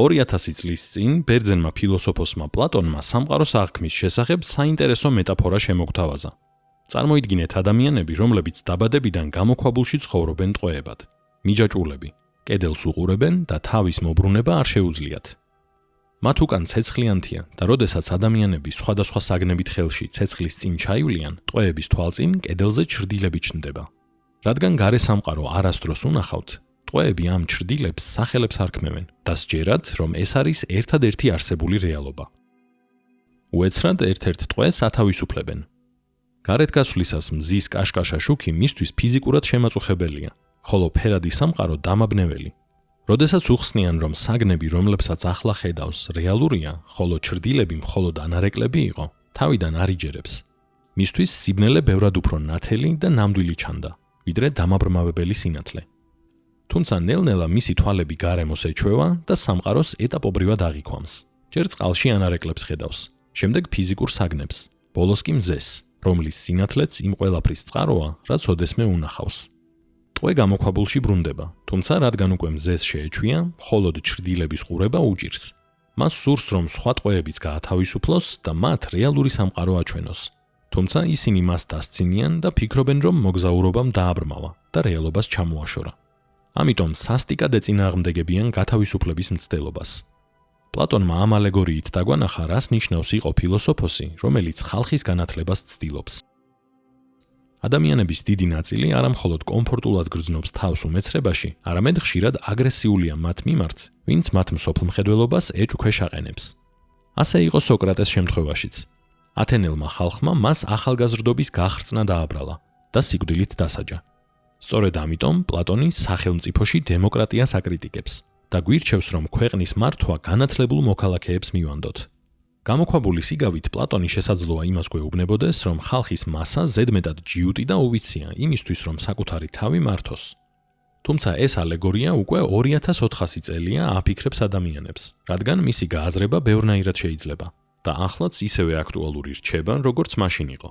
2000 წლის წინ ბერძენმა ფილოსოფოსმა პლატონმა სამყაროს აღქმის შესახებ საინტერესო მეტაფორა შემოგთავაზა. წარმოიდგინეთ ადამიანები, რომლებიც დაბადებიდან გამოქვაბულში ცხოვრობენ ტყვეებად. მიჯაჭვულები, კედელს უყურებენ და თავის მობრუნება არ შეუძლიათ. მათ უკან ცეცხლიანთია და როდესაც ადამიანები სხვადასხვა საგნებით ხელში ცეცხლის წინ ჩაივლიან, ტყვეების თვალწინ კედელზე ჩრდილები ჩნდება. რადგან გარე სამყარო არასდროს უნახავთ, ტყვეები ამ ჩრდილებს სახელებს არქმევენ და სჯერათ, რომ ეს არის ერთადერთი არსებული რეალობა. უეცრად ერთ-ერთ ტყვეს ათავისუფლებენ. გარეთ გასვლისას მზის კაშკაშა შუქი მისთვის ფიზიკურად შემაწუხებელია, ხოლო ფერადი სამყარო დამაბნეველი. როდესაც უხსნიან, რომ საგნები, რომლებსაც ახლა ხედავს, რეალურია, ხოლო ჩრდილები მხოლოდ ანარეკლები იყო, თავიდან არ იჯერებს. მისთვის სიბნელე ბევრად უფრო ნათელი და ნამდვილი ჩანდა, ვიდრე დამაბრმავებელი სინათლე. თუმცა ნელ-ნელა მისი თვალები გარემოს ეჩვევა და სამყაროს ეტაპობრივად აღიქვამს. ჯერ წყალში ანარეკლებს ხედავს, შემდეგ ფიზიკურ საგნებს, ბოლოს კი მზეს, რომლის სინათლეც იმ ყველაფრის წყაროა, რაც ოდესმე უნახავს. ტყვე გამოქვაბულში ბრუნდება, თუმცა რადგან უკვე მზეს შეეჩვია, მხოლოდ ჩრდილების ყურება უჭირს. მას სურს, რომ სხვა ტყვეებიც გაათავისუფლოს და მათ რეალური სამყარო აჩვენოს. თუმცა ისინი მას დასცინიან და ფიქრობენ, რომ მოგზაურობამ დააბრმავა და რეალობას ჩამოაშორა. ამიტომ სასტიკად ეწინააღმდეგებიან გათავისუფლების მცდელობას. პლატონმა ამ ალეგორიით დაგვანახა, რას ნიშნავს იყო ფილოსოფოსი, რომელიც ხალხის განათლებას ცდილობს. ადამიანების დიდი ნაწილი არა მხოლოდ კომფორტულად გრძნობს თავს უმეცრებაში, არამედ ხშირად აგრესიულია მათ მიმართ, ვინც მათ მსოფლმხედველობას ეჭვქვეშ აყენებს. ასე იყო სოკრატეს შემთხვევაშიც. ათენელმა ხალხმა მას ახალგაზრდობის გახრწნა დააბრალა და სიკვდილით დასაჯა. სწორედ ამიტომ პლატონი სახელმწიფოში დემოკრატიას აკრიტიკებს და გვირჩევს, რომ ქვეყნის მართვა განათლებულ მოქალაქეებს მივანდოთ. გამოქვაბული სიგავით პლატონი შესაძლოა იმას გვეუბნებოდეს, რომ ხალხის მასა ზედმეტად ჯიუტი და უვიცია იმისთვის, რომ საკუთარი თავი მართოს. თუმცა ეს ალეგორია უკვე 2400 წელია აფიქრებს ადამიანებს, რადგან მისი გააზრება ბევრნაირად შეიძლება და ახლაც ისევე აქტუალური რჩება, როგორც მაშინ იყო.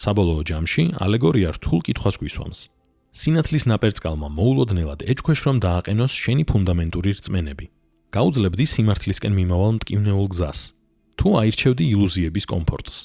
საბოლოო ჯამში ალეგორია რთულ კითხვას გვისვამს. სინათლის ნაპერწკალმა მოულოდნელად ეჭქვეშ რომ დააყენოს შენი ფუნდამენტური რწმენები. გაუძლებდი სიმართლისკენ მიმავალ მტკივნეულ გზას. თუ აირჩევდი ილუზიების კომფორტს.